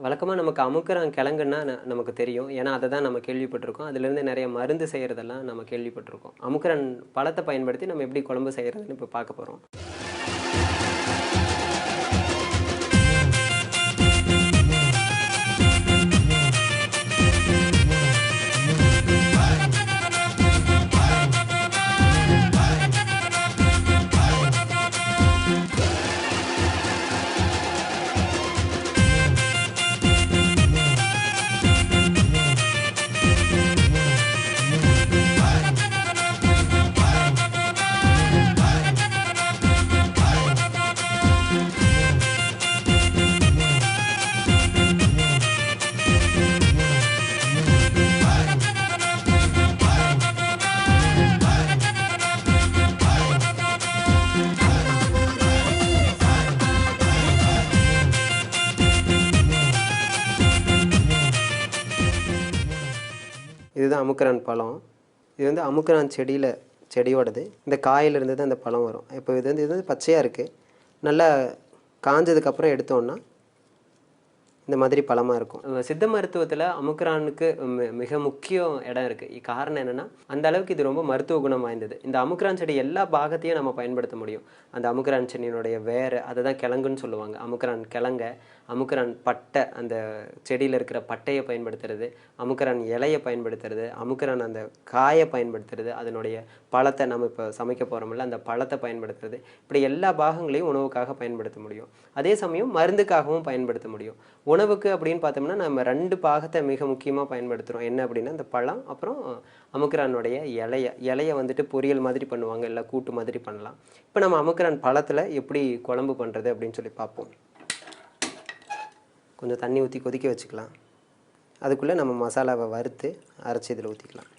வழக்கமா நமக்கு அமுக்குறான் கிழங்குன்னா நமக்கு தெரியும். ஏன்னா அத தான் நம்ம கேள்விப்பட்டிருக்கோம். அதிலிருந்து நிறைய மருந்து செய்றதெல்லாம் நம்ம கேள்விப்பட்டிருக்கோம். அமுக்குறான் பழத்த பயன்படுத்தி நம்ம எப்படி குழம்பு செய்றதுன்னு இப்ப பார்க்க போறோம். இதுதான் அமுக்குறான் பழம். இது வந்து அமுக்குறான் செடியோடது. இந்த காயிலிருந்து தான் இந்த பழம் வரும். இப்போ இது வந்து பச்சையா இருக்கு. நல்லா காஞ்சதுக்கு அப்புறம் எடுத்தோம்னா இந்த மாதிரி பழமா இருக்கும். சித்த மருத்துவத்துல அமுக்குறானுக்கு மிக முக்கிய இடம் இருக்கு. காரணம் என்னன்னா அந்த அளவுக்கு இது ரொம்ப மருத்துவ குணம் வாய்ந்தது. இந்த அமுக்குறான் செடி எல்லா பாகத்தையும் நம்ம பயன்படுத்த முடியும். அந்த அமுக்குறான் செடியினுடைய வேரை அதை தான் கிழங்குன்னு சொல்லுவாங்க. அமுக்குறான் கிழங்க, அமுக்குறான் பட்டை, அந்த செடியில் இருக்கிற பட்டையை பயன்படுத்துறது, அமுக்குறான் இலையை பயன்படுத்துறது, அமுக்குறான் அந்த காயை பயன்படுத்துறது, அதனுடைய பழத்தை நம்ம இப்போ சமைக்க போகிறோம்ல அந்த பழத்தை பயன்படுத்துறது, இப்படி எல்லா பாகங்களையும் உணவுக்காக பயன்படுத்த முடியும். அதே சமயம் மருந்துக்காகவும் பயன்படுத்த முடியும். உணவுக்கு அப்படின்னு பார்த்தோம்னா நம்ம 2 பாகத்தை மிக முக்கியமாக பயன்படுத்துகிறோம். என்ன அப்படின்னா இந்த பழம், அப்புறம் அமுக்குறானுடைய இலையை வந்துட்டு பொரியல் மாதிரி பண்ணுவாங்க, இல்லை கூட்டு மாதிரி பண்ணலாம். இப்போ நம்ம அமுக்குறான் பழத்தில் எப்படி குழம்பு பண்ணுறது அப்படின்னு சொல்லி பார்ப்போம். கொஞ்சம் தண்ணி ஊற்றி கொதிக்க வச்சுக்கலாம். அதுக்குள்ளே நம்ம மசாலாவை வறுத்து அரைச்சி இதில் ஊற்றிக்கலாம்.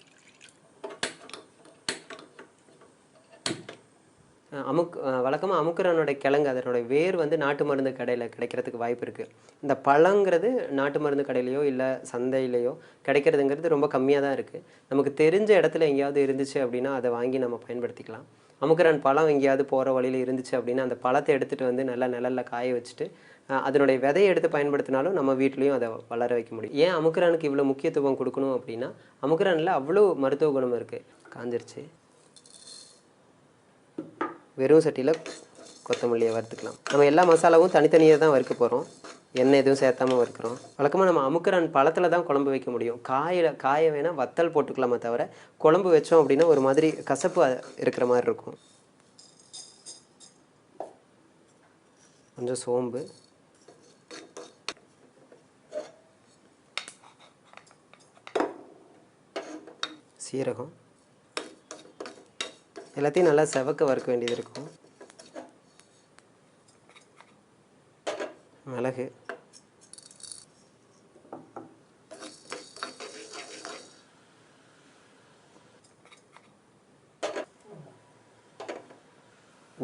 வழக்கமாக அமுக்குறானுடைய கிழங்கு அதனுடைய வேர் வந்து நாட்டு மருந்து கடையில் கிடைக்கிறதுக்கு வாய்ப்பு இருக்குது. இந்த பழங்கிறது நாட்டு மருந்து கடையிலையோ இல்லை சந்தையிலையோ கிடைக்கிறதுங்கிறது ரொம்ப கம்மியாக தான் இருக்குது. நமக்கு தெரிஞ்ச இடத்துல எங்கேயாவது இருந்துச்சு அப்படின்னா அதை வாங்கி நம்ம பயன்படுத்திக்கலாம். அமுக்குறான் பழம் எங்கேயாவது போகிற வழியில் இருந்துச்சு அப்படின்னா அந்த பழத்தை எடுத்துகிட்டு வந்து நல்லா நிழலில் காய வச்சுட்டு அதனுடைய விதையை எடுத்து பயன்படுத்தினாலும் நம்ம வீட்லேயும் அதை வளர வைக்க முடியும். ஏன் அமுக்குறானுக்கு இவ்வளோ முக்கியத்துவம் கொடுக்கணும் அப்படின்னா அமுக்குறானில் அவ்வளோ மருத்துவ குணம் இருக்குது. காஞ்சிருச்சு. வெறும் சட்டியில் கொத்தமல்லியை வறுத்துக்கலாம். நம்ம எல்லா மசாலாவும் தனித்தனியாக தான் வறுக்க போகிறோம். எண்ணெய் எதுவும் சேர்த்தாமல் வறுக்கிறோம். வழக்கமாக நம்ம அமுக்குறான் பழத்தில் தான் குழம்பு வைக்க முடியும். காய வேணால் வத்தல் போட்டுக்கலாமே தவிர குழம்பு வச்சோம் அப்படின்னா ஒரு மாதிரி கசப்பு இருக்கிற மாதிரி இருக்கும். கொஞ்சம் சோம்பு, சீரகம், எல்லாத்தையும் நல்லா செவக்க வறுக்க வேண்டியது இருக்கும். மிளகு,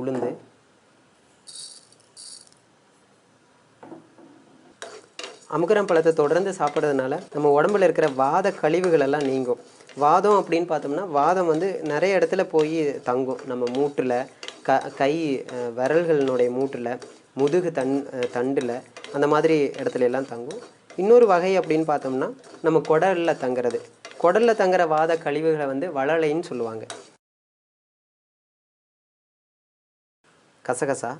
உளுந்து, அமுக்குறான் பழத்தை தொடர்ந்து சாப்பிட்றதுனால நம்ம உடம்புல இருக்கிற வாத கழிவுகள் எல்லாம் நீங்கும். வாதம் அப்படின்னு பார்த்தோம்னா வாதம் வந்து நிறைய இடத்துல போய் தங்கும். நம்ம மூட்டில், கை விரல்களினுடைய மூட்டில், முதுகு தண்டில், அந்த மாதிரி இடத்துல எல்லாம் தங்கும். இன்னொரு வகை அப்படின்னு பார்த்தோம்னா நம்ம குடலில் தங்குறது. குடலில் தங்குற வாத கழிவுகளை வந்து வளலைன்னு சொல்லுவாங்க. கசகசா,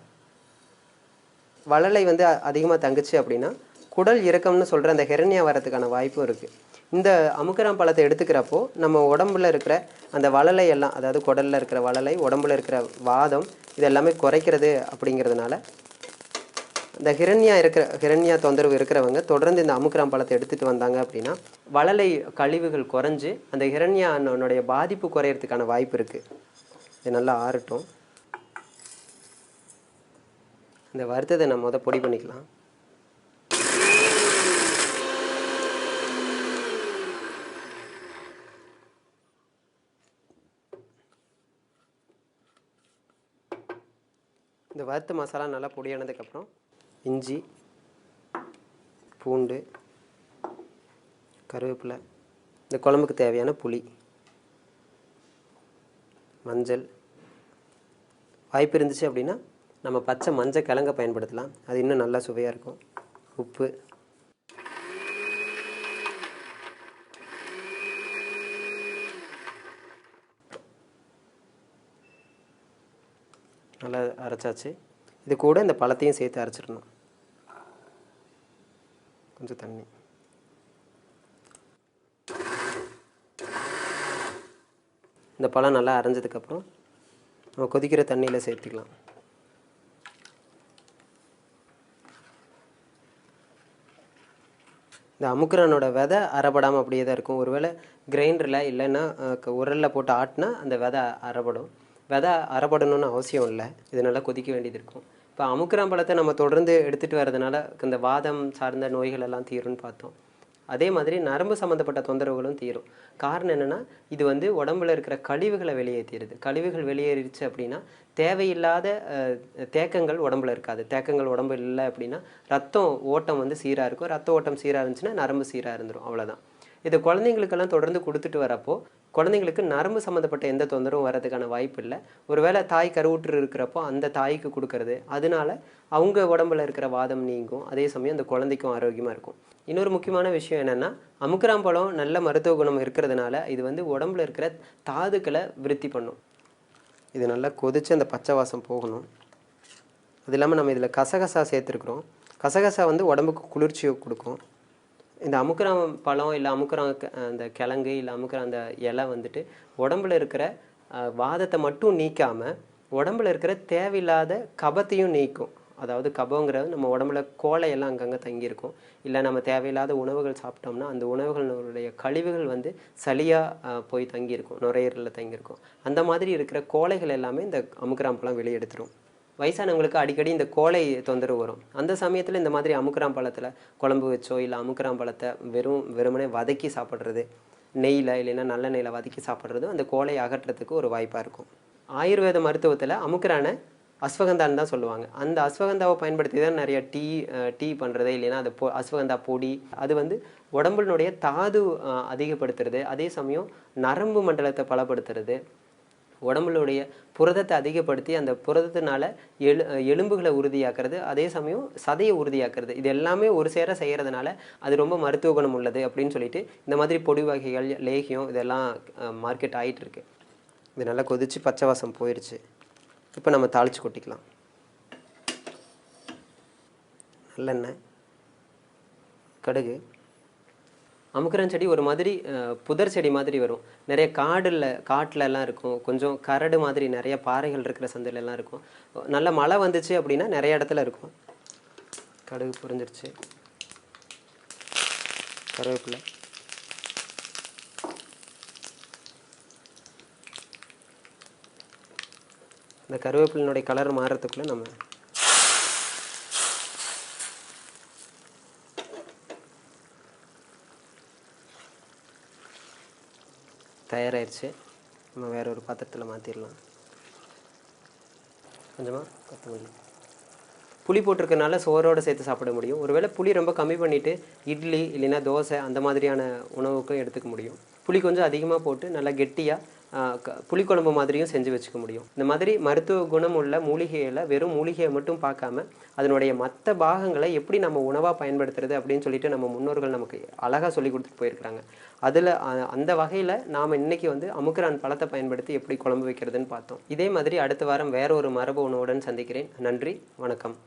வளலை வந்து அதிகமாக தங்குச்சு அப்படின்னா குடல் இறக்கம்னு சொல்கிற அந்த ஹெரண்யா வரதுக்கான வாய்ப்பும் இருக்குது. இந்த அமுக்குறான் பழத்தை எடுத்துக்கிறப்போ நம்ம உடம்புல இருக்கிற அந்த வளலை எல்லாம், அதாவது குடலில் இருக்கிற வளலை, உடம்புல இருக்கிற வாதம், இது எல்லாமே குறைக்கிறது. அப்படிங்கிறதுனால இந்த ஹிரண்யா தொந்தரவு இருக்கிறவங்க தொடர்ந்து இந்த அமுக்குறான் பழத்தை எடுத்துகிட்டு வந்தாங்க அப்படின்னா வளலை கழிவுகள் குறைஞ்சு அந்த ஹிரண்யானுடைய பாதிப்பு குறையிறதுக்கான வாய்ப்பு இருக்குது. இது நல்லா ஆறட்டும். இந்த வறுத்ததை நம்ம பொடி பண்ணிக்கலாம். இந்த வறுத்த மசாலா நல்லா பொடியானதுக்கப்புறம் இஞ்சி, பூண்டு, கருவேப்பிலை, இந்த குழம்புக்கு தேவையான புளி, மஞ்சள், வாய்ப்பு இருந்துச்சு அப்படின்னா நம்ம பச்சை மஞ்சள் கிழங்க பயன்படுத்தலாம். அது இன்னும் நல்லா சுவையாக இருக்கும். உப்பு, நல்லா அரைச்சாச்சு. இது கூட இந்த பழத்தையும் சேர்த்து அரைச்சிடணும். கொஞ்சம் தண்ணி. இந்த பழம் நல்லா அரைஞ்சதுக்கப்புறம் நம்ம கொதிக்கிற தண்ணியில் சேர்த்துக்கலாம். இந்த அமுக்குரானோட விதை அரைப்படாமல் அப்படியே தான் இருக்கும். ஒருவேளை கிரைண்டரில் இல்லைன்னா உரலில் போட்டு ஆட்டினா அந்த விதை அரைப்படும். விதை அரைப்படணும்னு அவசியம் இல்லை. இது நல்லா கொதிக்க வேண்டியது இருக்கும். இப்போ அமுக்குரான் பழத்தை நம்ம தொடர்ந்து எடுத்துகிட்டு வரதுனால இந்த வாதம் சார்ந்த நோய்கள் எல்லாம் தீரும்னு பார்த்தோம். அதே மாதிரி நரம்பு சம்மந்தப்பட்ட தொந்தரவுகளும் தீரும். காரணம் என்னென்னா, இது வந்து உடம்புல இருக்கிற கழிவுகளை வெளியேற்றிடுது. கழிவுகள் வெளியேறிடுச்சு அப்படின்னா தேவையில்லாத தேக்கங்கள் உடம்புல இருக்காது. தேக்கங்கள் உடம்பு இல்லை அப்படின்னா ரத்தம் ஓட்டம் வந்து சீராக இருக்கும். ரத்த ஓட்டம் சீராக இருந்துச்சுன்னா நரம்பு சீராக இருந்துடும். அவ்வளோதான். இது குழந்தைங்களுக்கெல்லாம் தொடர்ந்து கொடுத்துட்டு வரப்போ குழந்தைங்களுக்கு நரம்பு சம்மந்தப்பட்ட எந்த தொந்தரவும் வரதுக்கான வாய்ப்பு இல்லை. ஒருவேளை தாய் கருவுற்று இருக்கிறப்போ அந்த தாய்க்கு கொடுக்கறது, அதனால அவங்க உடம்புல இருக்கிற வாதம் நீங்கும். அதே சமயம் அந்த குழந்தைக்கும் ஆரோக்கியமாக இருக்கும். இன்னொரு முக்கியமான விஷயம் என்னென்னா, அமுக்குரான் பழம் நல்ல மருத்துவ குணம் இருக்கிறதுனால இது வந்து உடம்புல இருக்கிற தாதுக்களை விருத்தி பண்ணும். இது நல்லா கொதித்து அந்த பச்சை வாசம் போகணும். அது இல்லாமல் நம்ம இதில் கசகசா சேர்த்துருக்குறோம். கசகசா வந்து உடம்புக்கு குளிர்ச்சியை கொடுக்கும். இந்த அமுக்குரான் பழம் இல்லை அமுக்குரான் அந்த கிழங்கு இல்லை அமுக்குரான் அந்த இலை வந்துட்டு உடம்புல இருக்கிற வாதத்தை மட்டும் நீக்காமல் உடம்புல இருக்கிற தேவையில்லாத கபத்தையும் நீக்கும். அதாவது கபங்கிறது நம்ம உடம்புல கோலையெல்லாம் அங்கங்கே தங்கியிருக்கும். இல்லை நம்ம தேவையில்லாத உணவுகள் சாப்பிட்டோம்னா அந்த உணவுகளுடைய கழிவுகள் வந்து சளியாக போய் தங்கியிருக்கும், நுரையீரலில் தங்கியிருக்கும். அந்த மாதிரி இருக்கிற கோலைகள் எல்லாமே இந்த அமுக்குரான் பழம் வெளியெடுத்துரும். வயசானவங்களுக்கு அடிக்கடி இந்த கோலை தொந்தரவு வரும். அந்த சமயத்தில் இந்த மாதிரி அமுக்குரான் பழத்தில் குழம்பு வச்சோ இல்லை அமுக்குரான் பழத்தை வெறுமனே வதக்கி சாப்பிட்றது, நெய்யில் இல்லைன்னா நல்ல நெய்யில் வதக்கி சாப்பிட்றது அந்த கோலை அகற்றத்துக்கு ஒரு வாய்ப்பாக இருக்கும். ஆயுர்வேத மருத்துவத்தில் அமுக்குரானை அஸ்வகந்தான்னு தான் சொல்லுவாங்க. அந்த அஸ்வகந்தாவை பயன்படுத்தி தான் நிறைய டீ பண்ணுறது, இல்லைன்னா அது அஸ்வகந்தா பொடி. அது வந்து உடம்பினுடைய தாது அதிகப்படுத்துறது, அதே சமயம் நரம்பு மண்டலத்தை பலப்படுத்துறது, உடம்புடைய புரதத்தை அதிகப்படுத்தி அந்த புரதத்தினால எலும்புகளை உறுதியாக்குறது, அதே சமயம் சதையை உறுதியாக்குறது. இது எல்லாமே ஒரு சேர செய்கிறதுனால அது ரொம்ப மருத்துவ குணம் உள்ளது அப்படின்னு சொல்லிட்டு இந்த மாதிரி பொடி வகைகள், லேகியம் இதெல்லாம் மார்க்கெட் ஆகிட்டு இருக்கு. இது நல்லா கொதித்து பச்சை வாசம் போயிடுச்சு. இப்போ நம்ம தாளித்து கொட்டிக்கலாம். நல்லெண்ணெய், கடுகு. அமுக்குரான் செடி ஒரு மாதிரி புதர் செடி மாதிரி வரும். நிறைய காட்டிலலாம் இருக்கும். கொஞ்சம் கரடு மாதிரி நிறைய பாறைகள் இருக்கிற சந்தையிலலாம் இருக்கும். நல்ல மழை வந்துச்சு அப்படின்னா நிறைய இடத்துல இருக்கும். கடுகு பொரிஞ்சிருச்சு. கருவேப்பிலை, இந்த கருவேப்பிலினுடைய கலர் மாறுறதுக்குள்ளே நம்ம தயாராகிடுச்சு. நம்ம வேற ஒரு பாத்திரத்தில் மாற்றிடலாம். கொஞ்சமாக கொத்தமல்லி. புளி போட்டிருக்கனால சோறோடு சேர்த்து சாப்பிட முடியும். ஒருவேளை புளி ரொம்ப கம்மி பண்ணிவிட்டு இட்லி இல்லைன்னா தோசை அந்த மாதிரியான உணவுக்கும் எடுத்துக்க முடியும். புளி கொஞ்சம் அதிகமாக போட்டு நல்லா கெட்டியாக புளிக்குழம்பு மாதிரியும் செஞ்சு வச்சுக்க முடியும். இந்த மாதிரி மருத்துவ குணம் உள்ள மூலிகையில் வெறும் மூலிகையை மட்டும் பார்க்காம அதனுடைய மற்ற பாகங்களை எப்படி நம்ம உணவாக பயன்படுத்துறது அப்படின்னு சொல்லிட்டு நம்ம முன்னோர்கள் நமக்கு அழகாக சொல்லி கொடுத்துட்டு போயிருக்கிறாங்க. அதில் அந்த வகையில் நாம் இன்னைக்கு வந்து அமுக்குரான் பழத்தை பயன்படுத்தி எப்படி குழம்பு வைக்கிறதுன்னு பார்த்தோம். இதே மாதிரி அடுத்த வாரம் வேற ஒரு மரபு உணவுடன் சந்திக்கிறேன். நன்றி, வணக்கம்.